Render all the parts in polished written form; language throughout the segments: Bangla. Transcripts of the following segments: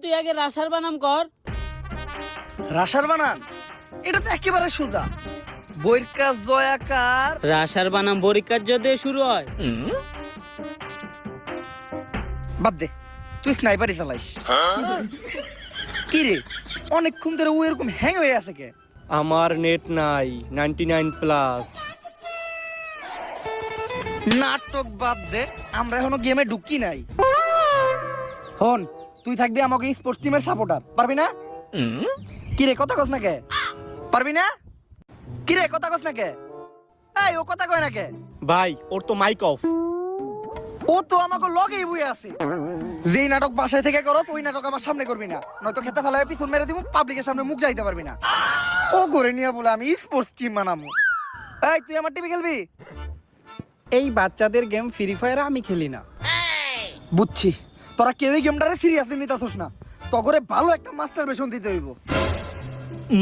তুই আগে রাসার বানাম কর। রাসার বানান এটা তো একেবারে সোজা। বইয়ের কাজ জয়াকার। রাসার বানাম বরিকার দিয়ে শুরু হয়। বাদ দে, তুই স্নাইপারই চালাইস। কি রে, অনেকক্ষণ ধরে ও এরকম হ্যাং হয়ে আছে কে? আমার নেট নাই 99+। নাটক বাদ দে, আমরা এখনো গেমে ঢুকি নাই। হন, তুই থাকবি আমাকে স্পোর্টস টিমের সাপোর্টার, পারবি না? কি রে, কথা কস না কে? পারবি না? কি রে, কথা কস না কে? এই, ও কথা কয় না কে? ভাই ওর তো মাইক অফ। ও তো আমাকে লগেই বই আছে। যেই নাটক বাসায় থেকে করস ওই নাটক আমার সামনে করবি না, নয়তো খেতে ফেলায় পিছন মেরে দিব, পাবলিকের সামনে মুখ যাইতে পারবি না। ও করে নিয়ে বলে আমি স্পোর্টস টিম বানাবো। এই, তুই আমার টিভি খেলবি? এই বাচ্চাদের গেম ফ্রি ফায়ার আমি খেলি না। বুঝছি, তোরা কেউই গেমটারে সিরিয়াসলি নিতাছস না। তগরে ভালো একটা মাস্টার বেশন দিতে হইব।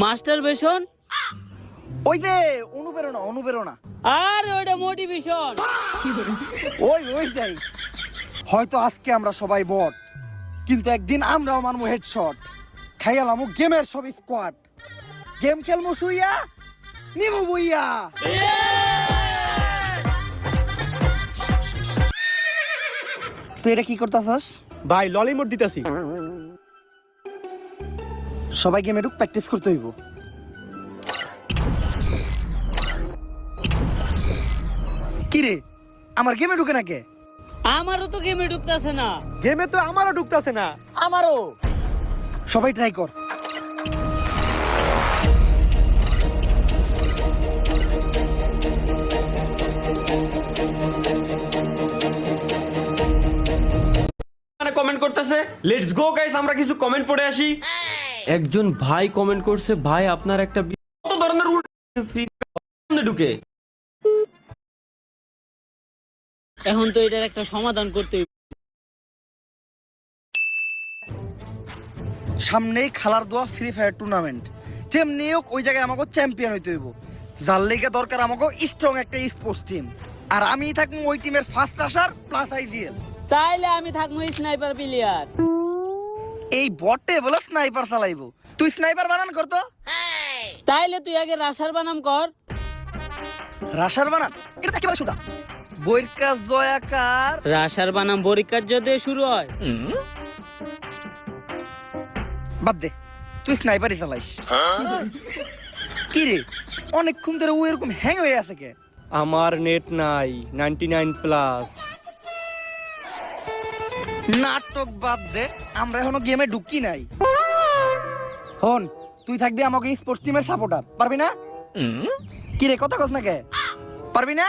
মাস্টার বেশন ওই যে অনুপ্রেরণা, অনুপ্রেরণা। আর ওইটা মোটিভেশন। ওই যাই। হয়তো আজকে আমরা সবাই বট, কিন্তু একদিন আমরাও মানবো হেডশট। খাইয়ালামো গেমের সব স্কোয়াড। গেম খেলমো শুইয়া, নিমু বইয়া। তুই এটা কি করতাছস? ভাই ললিমোট দিতাছি। সবাই গেমে ঢুক, প্র্যাকটিস করতে হইব। কি রে, আমার গেমে ঢুকে না কে? আমারও তো গেমে ঢুকতেছে না। গেমে তো আমারও ঢুকতাছে না। আমারও। সবাই ট্রাই কর। মানে কমেন্ট করতেছে, লেটস গো গাইস, আমরা কিছু কমেন্ট পড়ে আসি। একজন ভাই কমেন্ট করছে, ভাই আপনার একটা কত ধরনের ফ্রি ঢুকে। এখন তো এটার একটা সমাধান করতে হইব। সামনেই খেলার দোয়া ফ্রি ফায়ার টুর্নামেন্ট, যেমনি হোক ওই জায়গায় আমাকে চ্যাম্পিয়ন হইতে হইব। যার লেগে দরকার আমাকে স্ট্রং একটা স্পোর্টস টিম। আর আমি থাকবো ওই টিমের ফার্স্ট আসার প্লাস আইজিএল। তাইলে আমি থাকবো স্নাইপার প্লেয়ার। এই বটে বলে স্নাইপার চালাইবো। তুই স্নাইপার বানান করতো। তাইলে তুই আগে রাসার বানাম কর। রাসার বানান এটা তো একেবারে সোজা। বইয়ের কাজ জয়াকার। রাসার বানাম বরিকার দিয়ে শুরু হয়। বাদ দে, তুই স্নাইপারই চালাইস। কি রে, অনেকক্ষণ ধরে ও এরকম হ্যাং হয়ে আছে কে? আমার নেট নাই 99+। নাটক বাদ দে, আমরা এখনো গেমে ঢুকি নাই। হন, তুই থাকবি আমাকে স্পোর্টস টিমের সাপোর্টার, পারবি না? কি রে, কথা কস না কে? পারবি না?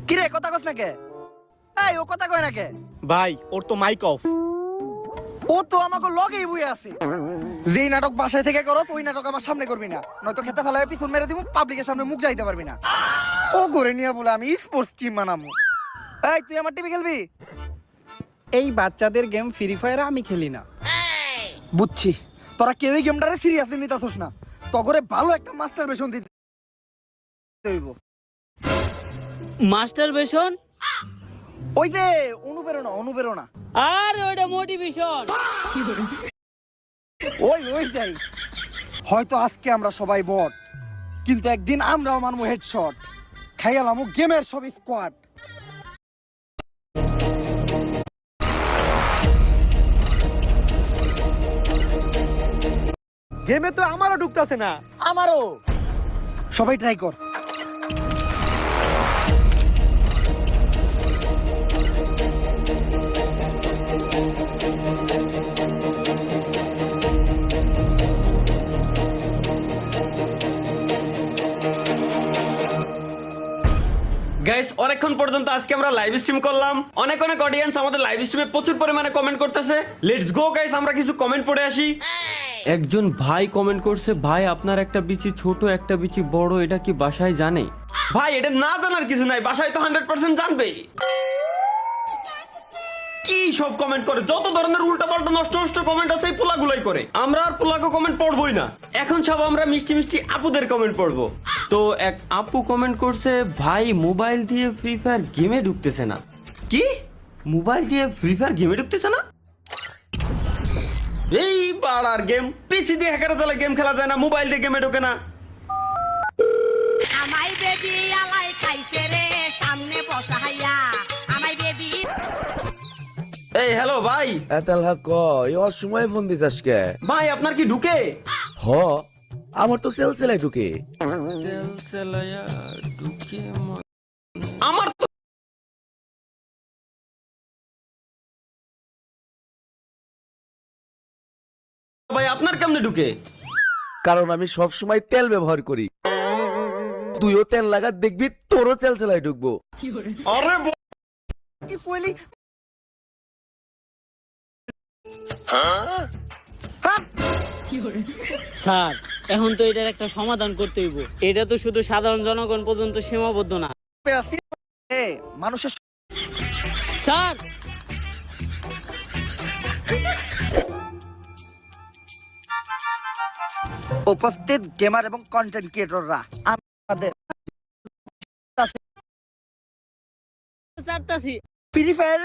কি রে, কথা কস না কে? এই, ও কথা কয় না কে? ভাই ওর তো মাইক অফ। ও তো আমাকে লগেই বই আছে। যেই নাটক বাসায় থেকে করস ওই নাটক আমার সামনে করবি না, নয়তো খেতে ফেলায় পিছন মেরে দিব, পাবলিকের সামনে মুখ যাইতে পারবি না। ও করে নিয়ে বলে আমি স্পোর্টস টিম বানাবো। এই, তুই আমার টিভি খেলবি? এই বাচ্চাদের গেম ফ্রি ফায়ার আমি খেলি না। বুঝছি, তোরা কেউই গেমটারে সিরিয়াসলি নিতাছস না। তগরে ভালো একটা মাস্টার বেশন দিতে হইব। মাস্টার বেশন ওই যে অনুপ্রেরণা, অনুপ্রেরণা। আর ওইটা মোটিভেশন। ওই যাই। হয়তো আজকে আমরা সবাই বট, কিন্তু একদিন আমরাও মানবো হেডশট। খাইয়ালামো গেমের সব স্কোয়াড। গেমে তো আমারও ঢুকতাছে না। আমারও। সবাই ট্রাই কর। গাইস অনেকক্ষণ পর্যন্ত আজকে আমরা লাইভ স্ট্রিম করলাম। অনেক অনেক অডিয়েন্স আমাদের লাইভ স্ট্রিমে প্রচুর পরিমাণে কমেন্ট করতেছে। লেটস গো গাইস, আমরা কিছু কমেন্ট পড়ে আসি। একজন ভাই কমেন্ট করছে, ভাই আপনার একটা বিচি ছোট একটা বিচি বড়, এটা কি বাসায় জানে? ভাই এটা না জানার কিছু নাই, বাসায় তো 100% জানবেই। কি সব কমেন্ট করে, যত ধরনের উল্টাপাল্টা নষ্ট নষ্ট কমেন্ট আছে এই পোলাগুলাই করে। আমরা আর পোলাকে কমেন্ট পড়বই না, এখন সব আমরা মিষ্টি মিষ্টি আপুদের কমেন্ট পড়বো। তো এক আপু কমেন্ট করছে, ভাই মোবাইল দিয়ে ফ্রি ফায়ার গেমে ঢুকতেছে না। কি মোবাইল দিয়ে ফ্রি ফায়ার গেমে ঢুকতেছে না? এই বাড়ার গেম, পিসি দিয়ে হ্যাকার চালা গেম খেলা যায় না, মোবাইল দিয়ে গেমে ঢোকে না। আমাই বেবি আলাই খাইছে রে সামনে বসাইয়া আমাই বেবি। এই হ্যালো ভাই। এতাল ক এই অসময়ে ফোন দিস আজকে। ভাই আপনার কি ঢুকে? হ আমার তো সেলসেলাই ঢুকে। আমার তো ভাই আপনার কেমনে ঢুকে? কারণ আমি সব সময় তেল ব্যবহার করি। তুইও তেল লাগা দেখবি তোরও সেলসেলাই ঢুকবো। আরে কি কইলি? স্যার এখন তো এটার একটা সমাধান করতে হইব। এটা তো শুধু সাধারণ জনগণ পর্যন্ত সীমাবদ্ধ না এ মানুষের স্যার। উপস্থিত গেমার এবং কন্টেন্ট ক্রিয়েটররা আমাদের চারতাছি ফ্রি ফায়ার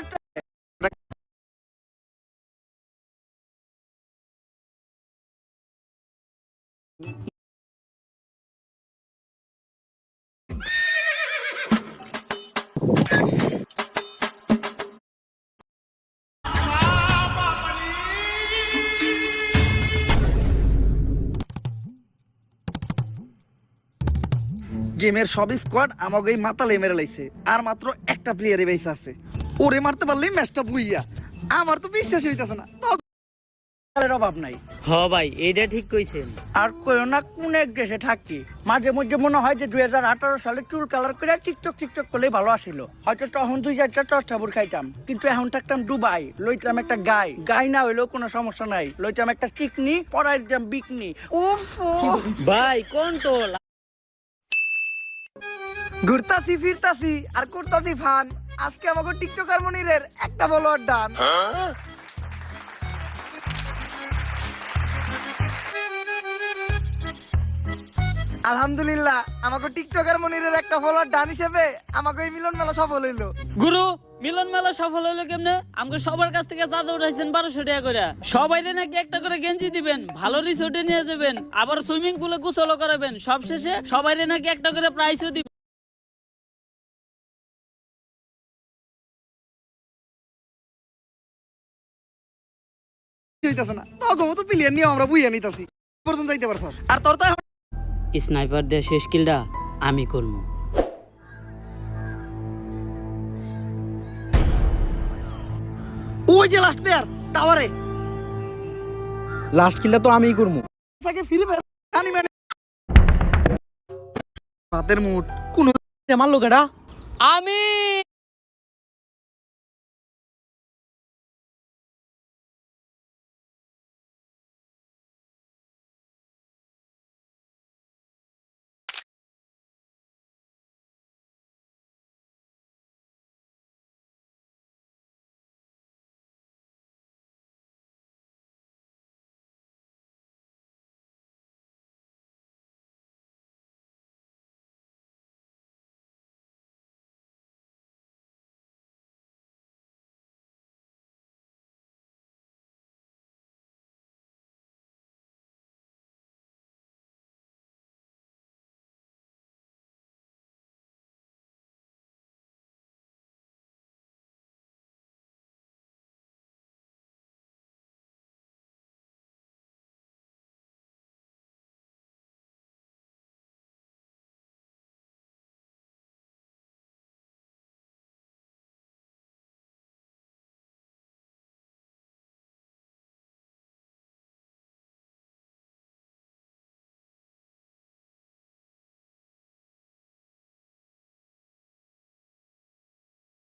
গেমের সব স্কোয়াড আমাকে এই মাতালে মেরে লাইছে, আর মাত্র একটা প্লেয়ারে বেঁচে আছে। ওরে মারতে পারলেই ম্যাচটা বুইয়া। আমার তো বিশ্বাস হইতেছে না, তখন অভাব নাই। হ ভাই এটা ঠিক কইছেন। আর কইও না কোন এক দেশে থাকি, মাঝে মধ্যে মনে হয় যে 2018 সালে চুল কালার করে টিকটক করলেই ভালো আসিল। হয়তো তখন 2-4টা টস্টাবুর খাইতাম, কিন্তু এখন থাকতাম দুবাই, লইতাম একটা গাই না হইলেও কোনো সমস্যা নাই, লইতাম একটা টিকনি, পড়াই দিতাম বিকনি। উফ ভাই কন্ট্রোল। ঘুরতাছি ফিরতাছি আর করতাছি ফান। আজকে আমাকে টিকটকার মনিরের একটা ফলোয়ার ডান। আলহামদুলিল্লাহ আমাকে টিকটকার মনিরের একটা ফলোয়ার ডান হিসেবে আমাকে এই মিলন মেলা সফল হইলো। গুরু মিলন মেলা সফল হইলো কেমনে? আমাকে সবার কাছ থেকে চাঁদা উঠাইছেন 1200 টাকা করে। সবাইরে নাকি একটা করে গেঞ্জি দিবেন, ভালো রিসোর্টে নিয়ে যাবেন, আবার সুইমিং পুলে গোসলও করাবেন, সবশেষে সবাইরে নাকি একটা করে প্রাইজও দিবেন। হইতাছে না, তখন তো প্লেয়ার নিয়ে আমরা বুইয়া নিতাছি, পর্যন্ত যাইতে পারছস। আর তোর তো এখন স্নাইপার দিয়ে শেষ কিলটা আমি করব। ওই যে লাস্ট প্লেয়ার টাওয়ারে, লাস্ট কিলটা তো আমিই করবো। সাকে ফিরে আনি মানে হাতের মুট কোন মারলো কেডা? আমি